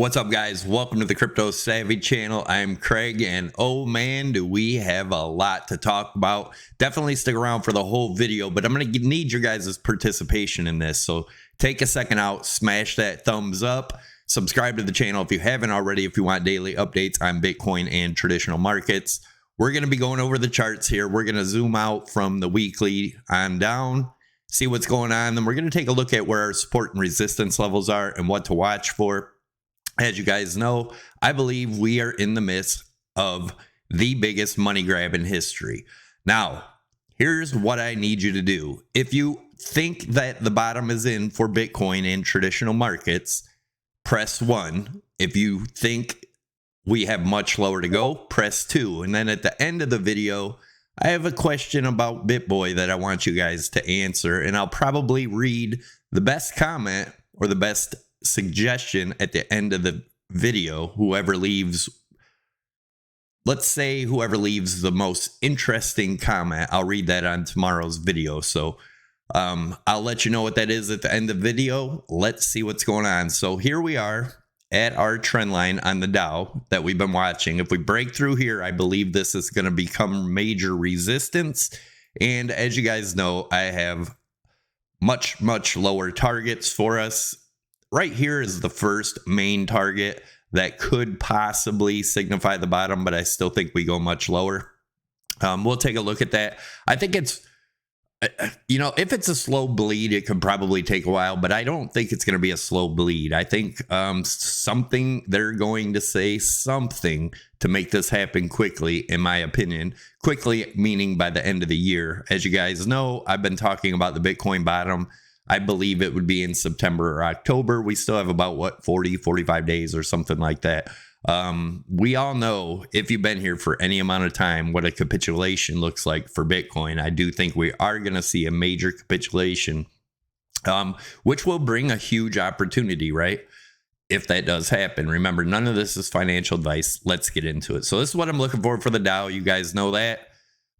What's up, guys? Welcome to the Crypto Savvy channel. I'm Craig, and oh man, do we have a lot to talk about. Definitely stick around for the whole video, but I'm going to need your guys' participation in this. So take a second out, smash that thumbs up, subscribe to the channel if you haven't already, if you want daily updates on Bitcoin and traditional markets. We're going to be going over the charts here. We're going to zoom out from the weekly on down, see what's going on. Then we're going to take a look at where our support and resistance levels are and what to watch for. As you guys know, I believe we are in the midst of the biggest money grab in history. Now, here's what I need you to do. If you think that the bottom is in for Bitcoin and traditional markets, press 1. If you think we have much lower to go, press 2. And then at the end of the video, I have a question about BitBoy that I want you guys to answer. And I'll probably read the best comment or the best suggestion at the end of the video. Whoever leaves, let's say whoever leaves the most interesting comment, I'll read that on tomorrow's video. So I'll let you know what that is at the end of the video. Let's see what's going on. So here we are at our trend line on the Dow that we've been watching. If we break through here, I believe this is going to become major resistance. And as you guys know, I have much lower targets for us. Right here is the first main target that could possibly signify the bottom, but I still think we go much lower. We'll take a look at that. I think it's, if it's a slow bleed, it could probably take a while, but I don't think it's going to be a slow bleed. I think they're going to say something to make this happen quickly, in my opinion. Quickly, meaning by the end of the year. As you guys know, I've been talking about the Bitcoin bottom. I believe it would be in September or October. We still have about, 45 days or something like that. We all know, if you've been here for any amount of time, what a capitulation looks like for Bitcoin. I do think we are going to see a major capitulation, which will bring a huge opportunity, right? If that does happen. Remember, none of this is financial advice. Let's get into it. So this is what I'm looking for the Dow. You guys know that.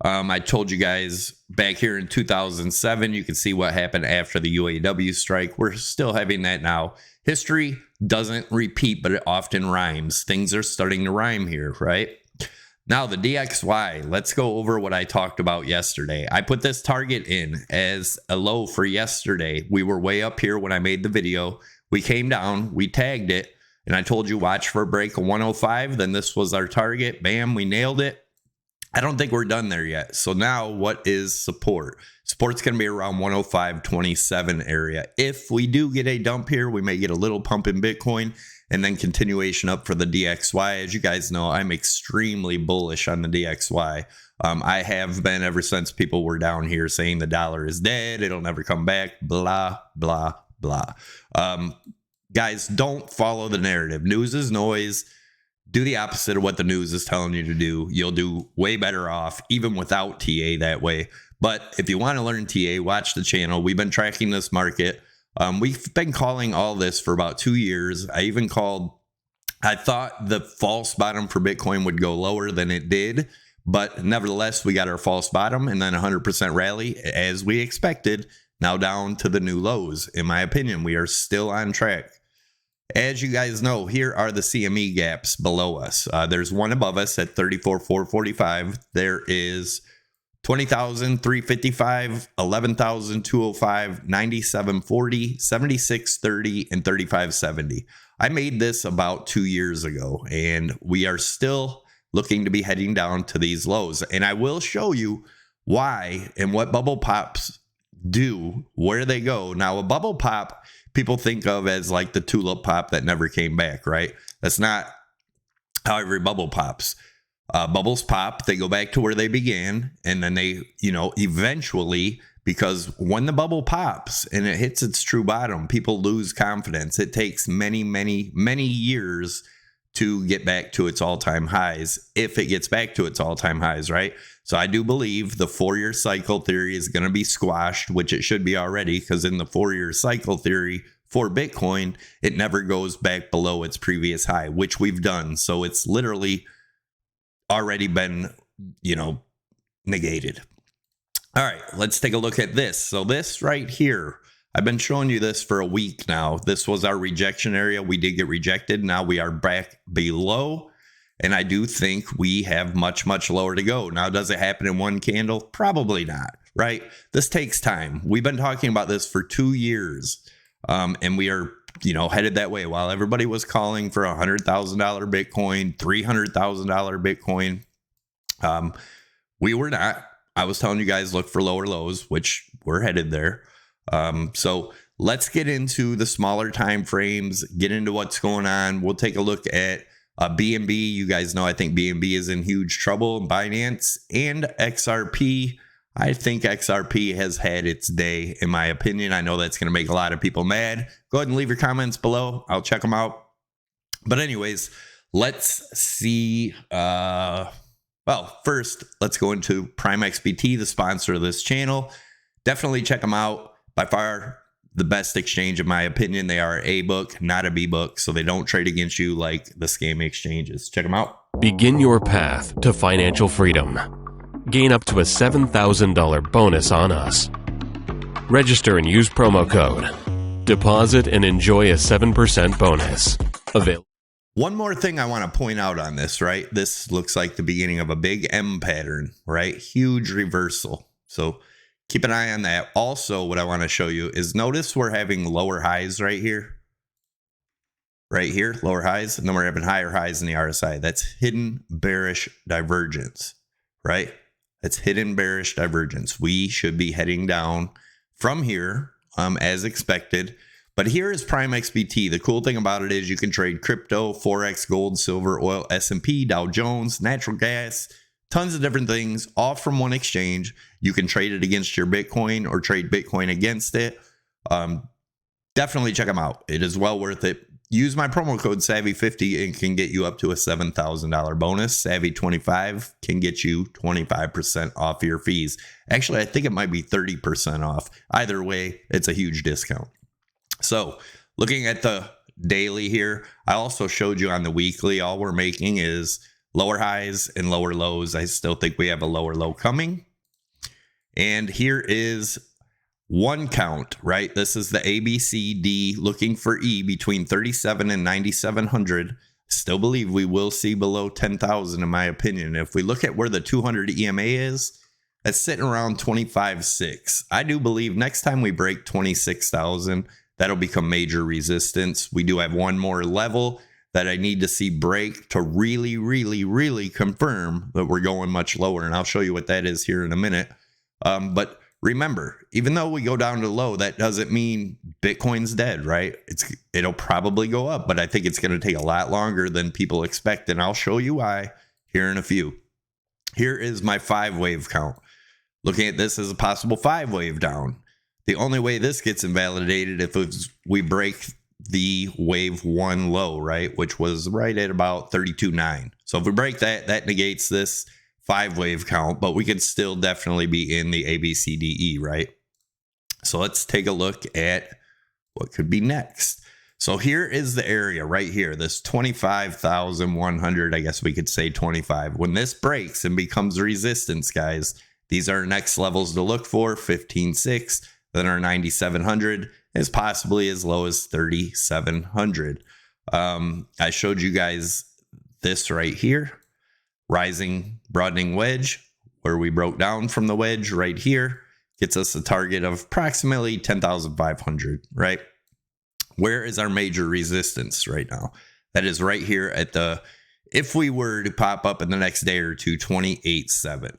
I told you guys back here in 2007, you can see what happened after the UAW strike. We're still having that now. History doesn't repeat, but it often rhymes. Things are starting to rhyme here, right? Now, the DXY, let's go over what I talked about yesterday. I put this target in as a low for yesterday. We were way up here when I made the video. We came down, we tagged it, and I told you watch for a break of 105. Then this was our target. Bam, we nailed it. I don't think we're done there yet. So now what is support? Support's going to be around 105.27 area. If we do get a dump here, we may get a little pump in Bitcoin and then continuation up for the DXY. As you guys know, I'm extremely bullish on the DXY. I have been ever since people were down here saying the dollar is dead. It'll never come back. Blah, blah, blah. Guys, don't follow the narrative. News is noise. Do the opposite of what the news is telling you to do. You'll do way better off, even without TA that way. But if you want to learn TA, watch the channel. We've been tracking this market. We've been calling all this for about 2 years. I thought the false bottom for Bitcoin would go lower than it did. But nevertheless, we got our false bottom and then 100% rally as we expected. Now down to the new lows. In my opinion, we are still on track. As you guys know, here are the CME gaps below us. There's one above us at 34,445. There is 20,355, 11,205, 97.40, 76.30, and 35.70. I made this about 2 years ago, and we are still looking to be heading down to these lows. And I will show you why and what bubble pops do, where they go. Now, a bubble pop, people think of as like the tulip pop that never came back, right? That's not how every bubble pops. Bubbles pop, they go back to where they began, and then they, eventually, because when the bubble pops and it hits its true bottom, people lose confidence. It takes many years to get back to its all-time highs, if it gets back to its all-time highs, right? So I do believe the 4-year cycle theory is going to be squashed, which it should be already, because in the 4-year cycle theory for Bitcoin, it never goes back below its previous high, which we've done. So it's literally already been, negated. All right, let's take a look at this. So this right here, I've been showing you this for a week now. This was our rejection area. We did get rejected. Now we are back below. And I do think we have much, much lower to go. Now, does it happen in one candle? Probably not, right? This takes time. We've been talking about this for 2 years. And we are, headed that way. While everybody was calling for $100,000 Bitcoin, $300,000 Bitcoin, we were not. I was telling you guys, look for lower lows, which we're headed there. So let's get into the smaller time frames, get into what's going on. We'll take a look at BNB. You guys know I think BNB is in huge trouble. Binance and XRP. I think XRP has had its day, in my opinion. I know that's going to make a lot of people mad. Go ahead and leave your comments below. I'll check them out. But anyways, let's see. Well, first, let's go into Prime XBT, the sponsor of this channel. Definitely check them out. By far the best exchange, in my opinion. They are a book, not a B book, so they don't trade against you like the scam exchanges. Check them out. Begin your path to financial freedom. Gain up to a $7,000 bonus on us. Register and use promo code. Deposit and enjoy a 7% bonus. Available. One more thing I want to point out on this, right? This looks like the beginning of a big M pattern, right? Huge reversal. So keep an eye on that. Also, what I want to show you is notice we're having lower highs right here. Right here, lower highs. And then we're having higher highs in the RSI. That's hidden bearish divergence, right? That's hidden bearish divergence. We should be heading down from here as expected. But here is Prime XBT. The cool thing about it is you can trade crypto, Forex, gold, silver, oil, S&P, Dow Jones, natural gas, tons of different things, all from one exchange. You can trade it against your Bitcoin or trade Bitcoin against it. Definitely check them out. It is well worth it. Use my promo code SAVVY50 and can get you up to a $7,000 bonus. SAVVY25 can get you 25% off your fees. Actually, I think it might be 30% off. Either way, it's a huge discount. So looking at the daily here, I also showed you on the weekly, all we're making is lower highs and lower lows. I still think we have a lower low coming. And here is one count, right? This is the ABCD looking for E between 37 and 9,700. Still believe we will see below 10,000 in my opinion. If we look at where the 200 EMA is, that's sitting around 25.6. I do believe next time we break 26,000, that'll become major resistance. We do have one more level that I need to see break to really, really, really confirm that we're going much lower. And I'll show you what that is here in a minute. But remember, even though we go down to low, that doesn't mean Bitcoin's dead, right? It'll probably go up, but I think it's going to take a lot longer than people expect. And I'll show you why here in a few. Here is my 5-wave count. Looking at this as a possible 5-wave down. The only way this gets invalidated if we break the wave 1 low, right? Which was right at about 32.9. So if we break that, that negates this 5-wave count, but we could still definitely be in the ABCDE, right? So let's take a look at what could be next. So here is the area right here, this 25,100, I guess we could say 25. When this breaks and becomes resistance, guys, these are next levels to look for, 15.6, then our 9,700 is possibly as low as 3,700. I showed you guys this right here. Rising broadening wedge, where we broke down from the wedge right here, gets us a target of approximately 10,500, right? Where is our major resistance right now? That is right here at if we were to pop up in the next day or two, 28.7.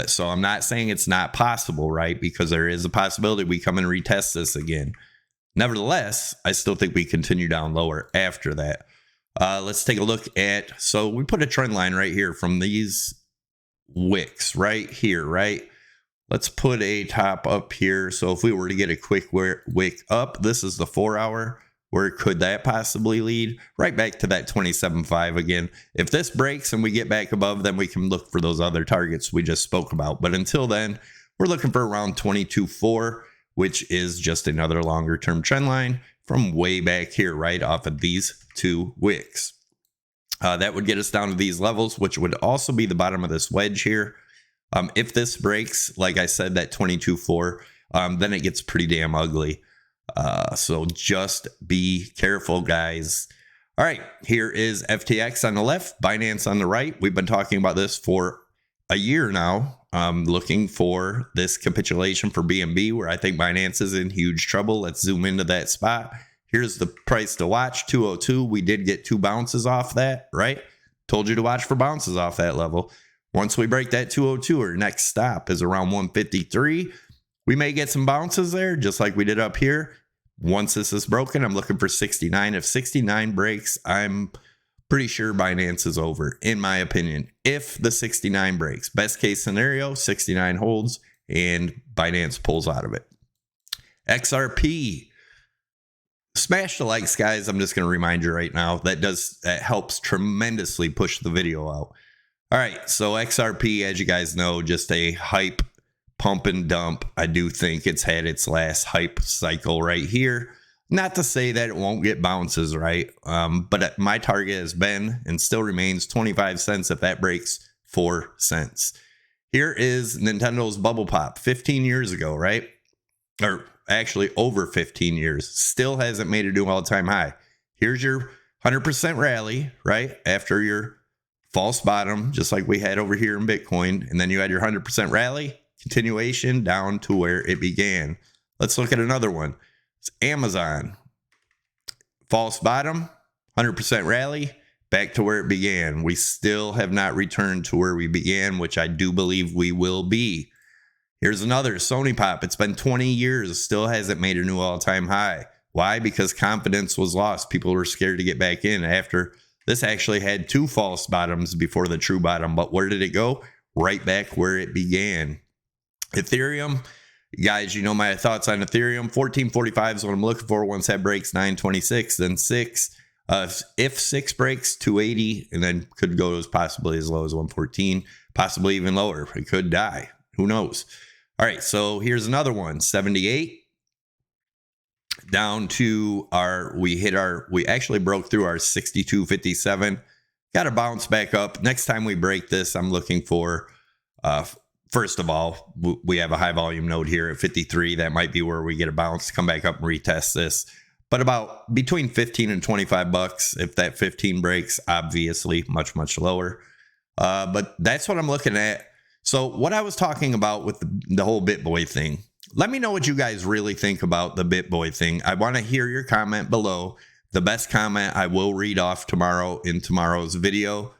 So I'm not saying it's not possible, right? Because there is a possibility we come and retest this again. Nevertheless, I still think we continue down lower after that. Let's take a look at, so we put a trend line right here from these wicks right here, right? Let's put a top up here. So if we were to get a quick wick up, this is the 4-hour. Where could that possibly lead? Right back to that 27.5 again. If this breaks and we get back above, then we can look for those other targets we just spoke about. But until then, we're looking for around 22.4, which is just another longer term trend line from way back here, right off of these 2 wicks. That would get us down to these levels, which would also be the bottom of this wedge here. If this breaks, like I said, that 22.4, then it gets pretty damn ugly. So just be careful, guys. All right, here is FTX on the left, Binance on the right. We've been talking about this for a year now. Looking for this capitulation for BNB, where I think Binance is in huge trouble. Let's zoom into that spot. Here's the price to watch, 202. We did get 2 bounces off that, right? Told you to watch for bounces off that level. Once we break that 202, our next stop is around 153. We may get some bounces there, just like we did up here. Once this is broken, I'm looking for 69. If 69 breaks, I'm pretty sure Binance is over, in my opinion. If the 69 breaks, best case scenario, 69 holds and Binance pulls out of it. XRP. Smash the likes, guys. I'm just going to remind you right now. That helps tremendously push the video out. All right, so XRP, as you guys know, just a hype pump and dump. I do think it's had its last hype cycle right here. Not to say that it won't get bounces, right? But my target has been and still remains 25 cents if that breaks 4 cents. Here is Nintendo's Bubble Pop 15 years ago, right? Or actually over 15 years. Still hasn't made a new all-time high. Here's your 100% rally, right? After your false bottom, just like we had over here in Bitcoin. And then you had your 100% rally. Continuation down to where it began. Let's look at another one. It's Amazon. False bottom, 100% rally, back to where it began. We still have not returned to where we began, which I do believe we will be. Here's another Sony Pop. It's been 20 years, still hasn't made a new all-time high. Why? Because confidence was lost. People were scared to get back in after this actually had 2 false bottoms before the true bottom. But where did it go? Right back where it began. Ethereum, guys, you know my thoughts on Ethereum. 1445 is what I'm looking for. Once that breaks 926, then 6. If 6 breaks, 280, and then could go as possibly as low as 114, possibly even lower. It could die. Who knows? All right, so here's another one, 78. Down to we actually broke through our 62.57. Got to bounce back up. Next time we break this, I'm looking for first of all, we have a high volume node here at 53. That might be where we get a bounce to come back up and retest this. But about between 15 and 25 bucks. If that 15 breaks, obviously much, much lower. But that's what I'm looking at. So what I was talking about with the whole BitBoy thing, let me know what you guys really think about the BitBoy thing. I want to hear your comment below. The best comment I will read off tomorrow in tomorrow's video.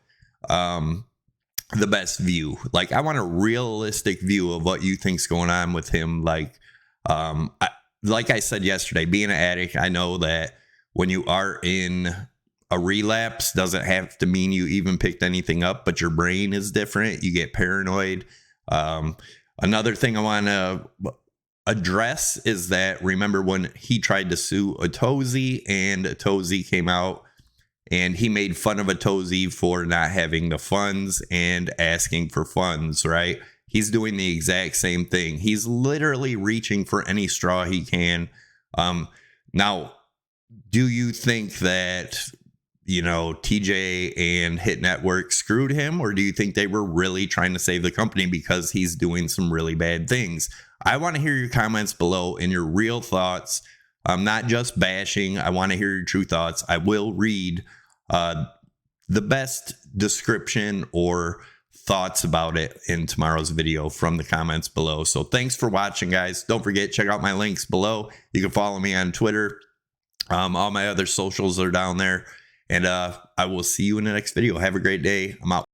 The best view, like I want a realistic view of what you think's going on with him. Like I said yesterday, being an addict, I know that when you are in a relapse doesn't have to mean you even picked anything up, but your brain is different. You get paranoid. Another thing I want to address is that, remember when he tried to sue Atozi and Atozi came out and he made fun of Atozi for not having the funds and asking for funds, right? He's doing the exact same thing. He's literally reaching for any straw he can. Now, do you think that, you know, TJ and Hit Network screwed him, or do you think they were really trying to save the company because he's doing some really bad things? I want to hear your comments below and your real thoughts. I'm not just bashing. I want to hear your true thoughts. I will read the best description or thoughts about it in tomorrow's video from the comments below. So thanks for watching, guys. Don't forget, check out my links below. You can follow me on Twitter. All my other socials are down there. And I will see you in the next video. Have a great day. I'm out.